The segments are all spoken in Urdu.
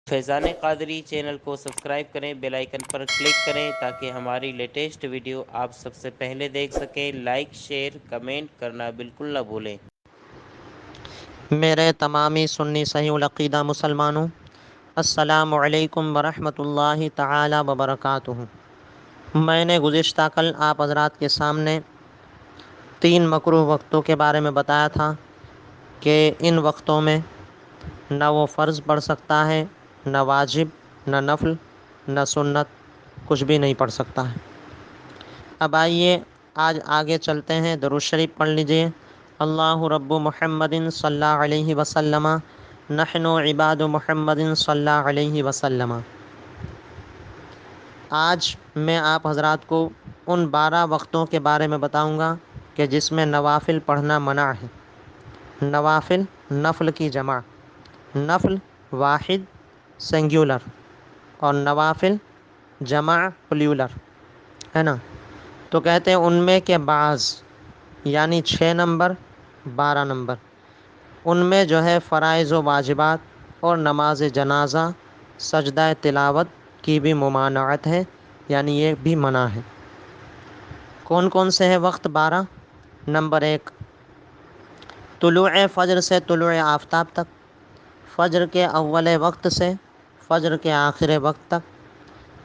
فیضان قادری چینل کو سبسکرائب کریں، بیل آئیکن پر کلک کریں تاکہ ہماری لیٹسٹ ویڈیو آپ سب سے پہلے دیکھ سکیں۔ لائک، شیئر، کمنٹ کرنا بالکل نہ بھولیں۔ میرے تمامی سنی صحیح العقیدہ مسلمانوں، السلام علیکم ورحمۃ اللہ تعالی وبرکاتہ۔ میں نے گزشتہ کل آپ حضرات کے سامنے 3 مکروہ وقتوں کے بارے میں بتایا تھا کہ ان وقتوں میں نہ وہ فرض پڑھ سکتا ہے، نہ واجب، نہ نفل، نہ سنت، کچھ بھی نہیں پڑھ سکتا ہے۔ اب آئیے آج آگے چلتے ہیں، درود شریف پڑھ لیجئے۔ اللہ رب محمد صلی اللہ علیہ وسلم، نحن عباد محمد صلی اللہ علیہ وسلم۔ آج میں آپ حضرات کو ان 12 وقتوں کے بارے میں بتاؤں گا کہ جس میں نوافل پڑھنا منع ہے۔ نوافل نفل کی جمع، نفل واحد سنگیولر اور نوافل جمع پلیولر ہے نا۔ تو کہتے ہیں ان میں کے بعض، یعنی 6 نمبر 12 نمبر، ان میں جو ہے فرائض و واجبات اور نماز جنازہ سجدہ تلاوت کی بھی ممانعت ہے، یعنی یہ بھی منع ہے۔ کون کون سے ہیں وقت 12؟ نمبر 1، طلوع فجر سے طلوع آفتاب تک، فجر کے اول وقت سے فجر کے آخر وقت تک،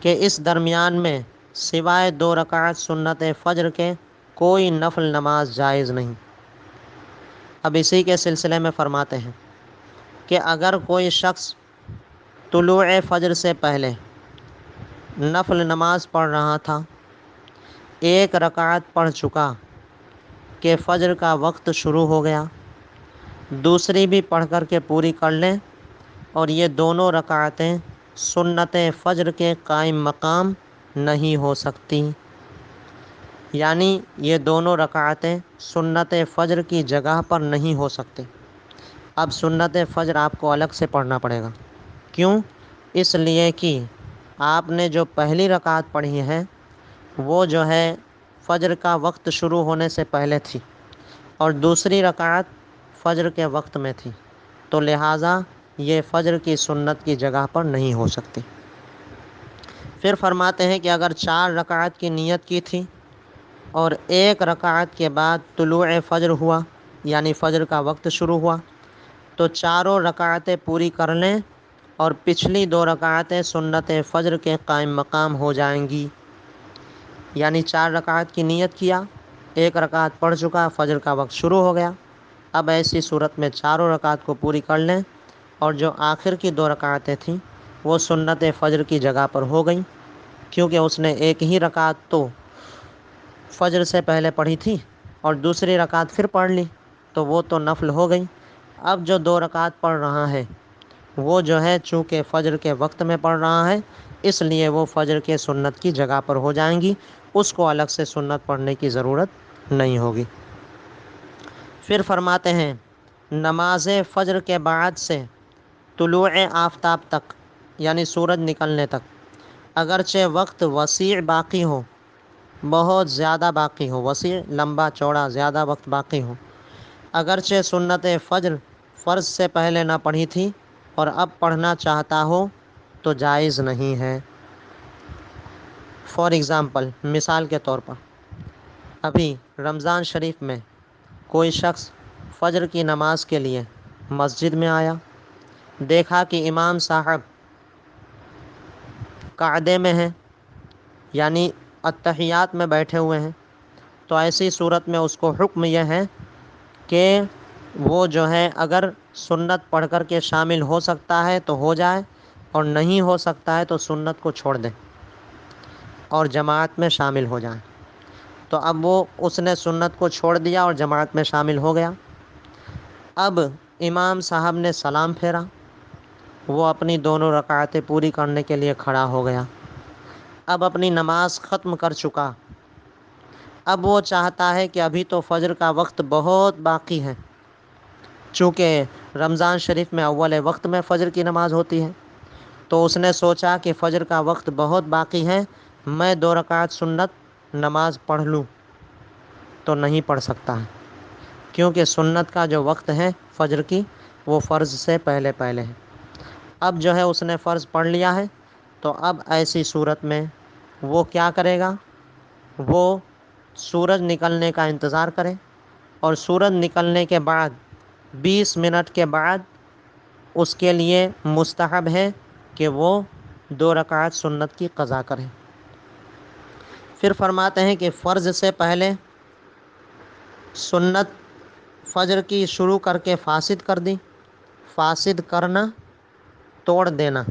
کہ اس درمیان میں سوائے 2 رکعت سنت فجر کے کوئی نفل نماز جائز نہیں۔ اب اسی کے سلسلے میں فرماتے ہیں کہ اگر کوئی شخص طلوع فجر سے پہلے نفل نماز پڑھ رہا تھا، 1 رکعت پڑھ چکا کہ فجر کا وقت شروع ہو گیا، دوسری بھی پڑھ کر کے پوری کر لیں، اور یہ دونوں رکعتیں سنت فجر کے قائم مقام نہیں ہو سکتی، یعنی یہ دونوں رکعتیں سنت فجر کی جگہ پر نہیں ہو سکتے۔ اب سنت فجر آپ کو الگ سے پڑھنا پڑے گا۔ کیوں؟ اس لیے کہ آپ نے جو پہلی رکعت پڑھی ہے وہ جو ہے فجر کا وقت شروع ہونے سے پہلے تھی، اور دوسری رکعت فجر کے وقت میں تھی، تو لہٰذا یہ فجر کی سنت کی جگہ پر نہیں ہو سکتی۔ پھر فرماتے ہیں کہ اگر 4 رکعت کی نیت کی تھی اور 1 رکعت کے بعد طلوع فجر ہوا، یعنی فجر کا وقت شروع ہوا، تو چاروں رکعتیں پوری کر لیں اور پچھلی 2 رکعتیں سنت فجر کے قائم مقام ہو جائیں گی۔ یعنی 4 رکعت کی نیت کیا، 1 رکعت پڑھ چکا، فجر کا وقت شروع ہو گیا، اب ایسی صورت میں چاروں رکعت کو پوری کر لیں، اور جو آخر کی 2 رکعتیں تھیں وہ سنت فجر کی جگہ پر ہو گئیں، کیونکہ اس نے 1 ہی رکعت تو فجر سے پہلے پڑھی تھی اور دوسری رکعت پھر پڑھ لی، تو وہ تو نفل ہو گئی۔ اب جو 2 رکعت پڑھ رہا ہے وہ جو ہے چونکہ فجر کے وقت میں پڑھ رہا ہے، اس لیے وہ فجر کے سنت کی جگہ پر ہو جائیں گی، اس کو الگ سے سنت پڑھنے کی ضرورت نہیں ہوگی۔ پھر فرماتے ہیں نماز فجر کے بعد سے طلوع آفتاب تک، یعنی سورج نکلنے تک، اگرچہ وقت وسیع باقی ہو، بہت زیادہ باقی ہو، وسیع لمبا چوڑا زیادہ وقت باقی ہو، اگرچہ سنت فجر فرض سے پہلے نہ پڑھی تھی اور اب پڑھنا چاہتا ہو تو جائز نہیں ہے۔ فار ایگزامپل، مثال کے طور پر، ابھی رمضان شریف میں کوئی شخص فجر کی نماز کے لیے مسجد میں آیا، دیکھا کہ امام صاحب قعدے میں ہیں، یعنی اتحیات میں بیٹھے ہوئے ہیں، تو ایسی صورت میں اس کو حکم یہ ہے کہ وہ جو ہے اگر سنت پڑھ کر کے شامل ہو سکتا ہے تو ہو جائے، اور نہیں ہو سکتا ہے تو سنت کو چھوڑ دیں اور جماعت میں شامل ہو جائیں۔ تو اب وہ اس نے سنت کو چھوڑ دیا اور جماعت میں شامل ہو گیا۔ اب امام صاحب نے سلام پھیرا، وہ اپنی دونوں رکعتیں پوری کرنے کے لیے کھڑا ہو گیا، اب اپنی نماز ختم کر چکا، اب وہ چاہتا ہے کہ ابھی تو فجر کا وقت بہت باقی ہے، چونکہ رمضان شریف میں اول وقت میں فجر کی نماز ہوتی ہے، تو اس نے سوچا کہ فجر کا وقت بہت باقی ہے، میں 2 رکعت سنت نماز پڑھ لوں، تو نہیں پڑھ سکتا ہے، کیونکہ سنت کا جو وقت ہے فجر کی وہ فرض سے پہلے پہلے ہے۔ اب جو ہے اس نے فرض پڑھ لیا ہے، تو اب ایسی صورت میں وہ کیا کرے گا؟ وہ سورج نکلنے کا انتظار کرے، اور سورج نکلنے کے بعد 20 منٹ کے بعد اس کے لیے مستحب ہے کہ وہ 2 رکعت سنت کی قضا کرے۔ پھر فرماتے ہیں کہ فرض سے پہلے سنت فجر کی شروع کر کے فاسد کر دی۔ فاسد کرنا، توڑ دینا،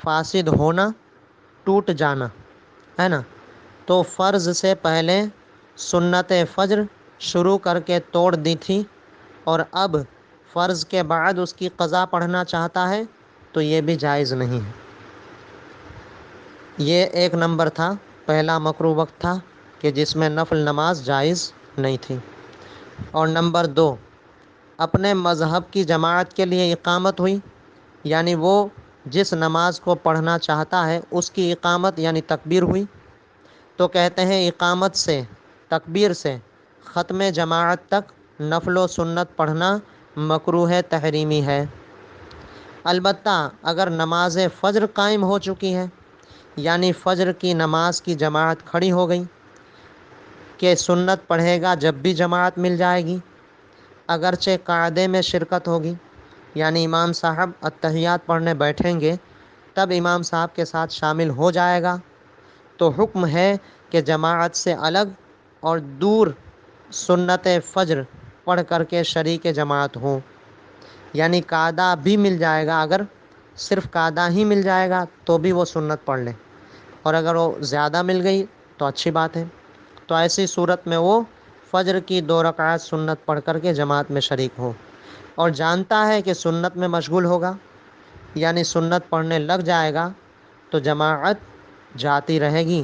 فاسد ہونا، ٹوٹ جانا، ہے نا؟ تو فرض سے پہلے سنت فجر شروع کر کے توڑ دی تھی، اور اب فرض کے بعد اس کی قضا پڑھنا چاہتا ہے تو یہ بھی جائز نہیں ہے۔ یہ 1 نمبر تھا، پہلا مکروہ وقت تھا کہ جس میں نفل نماز جائز نہیں تھی۔ اور نمبر 2، اپنے مذہب کی جماعت کے لیے اقامت ہوئی، یعنی وہ جس نماز کو پڑھنا چاہتا ہے اس کی اقامت یعنی تکبیر ہوئی، تو کہتے ہیں اقامت سے، تکبیر سے ختم جماعت تک نفل و سنت پڑھنا مکروہ تحریمی ہے۔ البتہ اگر نماز فجر قائم ہو چکی ہے، یعنی فجر کی نماز کی جماعت کھڑی ہو گئی کہ سنت پڑھے گا جب بھی جماعت مل جائے گی، اگرچہ قاعدے میں شرکت ہوگی، یعنی امام صاحب اتحیات پڑھنے بیٹھیں گے تب امام صاحب کے ساتھ شامل ہو جائے گا، تو حکم ہے کہ جماعت سے الگ اور دور سنت فجر پڑھ کر کے شریک جماعت ہوں۔ یعنی قاعدہ بھی مل جائے گا، اگر صرف قاعدہ ہی مل جائے گا تو بھی وہ سنت پڑھ لیں، اور اگر وہ زیادہ مل گئی تو اچھی بات ہے۔ تو ایسی صورت میں وہ فجر کی 2 رکعت سنت پڑھ کر کے جماعت میں شریک ہو، اور جانتا ہے کہ سنت میں مشغول ہوگا، یعنی سنت پڑھنے لگ جائے گا تو جماعت جاتی رہے گی،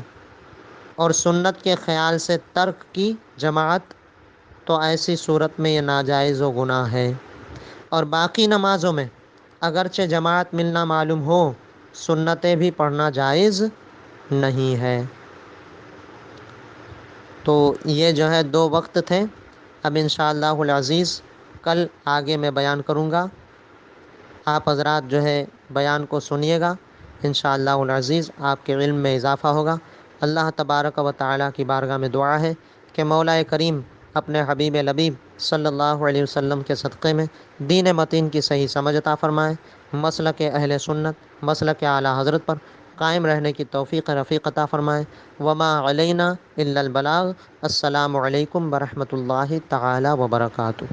اور سنت کے خیال سے ترک کی جماعت، تو ایسی صورت میں یہ ناجائز و گناہ ہے۔ اور باقی نمازوں میں اگرچہ جماعت ملنا معلوم ہو، سنتیں بھی پڑھنا جائز نہیں ہے۔ تو یہ جو ہے 2 وقت تھے۔ اب انشاءاللہ العزیز کل آگے میں بیان کروں گا، آپ حضرات جو ہے بیان کو سنیے گا، انشاءاللہ العزیز آپ کے علم میں اضافہ ہوگا۔ اللہ تبارک و تعالیٰ کی بارگاہ میں دعا ہے کہ مولا کریم اپنے حبیب لبیب صلی اللہ علیہ وسلم کے صدقے میں دین متین کی صحیح سمجھ عطا فرمائے، مسلک اہل سنت، مسلک اعلیٰ حضرت پر قائم رہنے کی توفیق رفیق عطا فرمائے۔ وما علینا الا البلاغ۔ السلام علیکم ورحمۃ اللہ تعالیٰ وبرکاتہ۔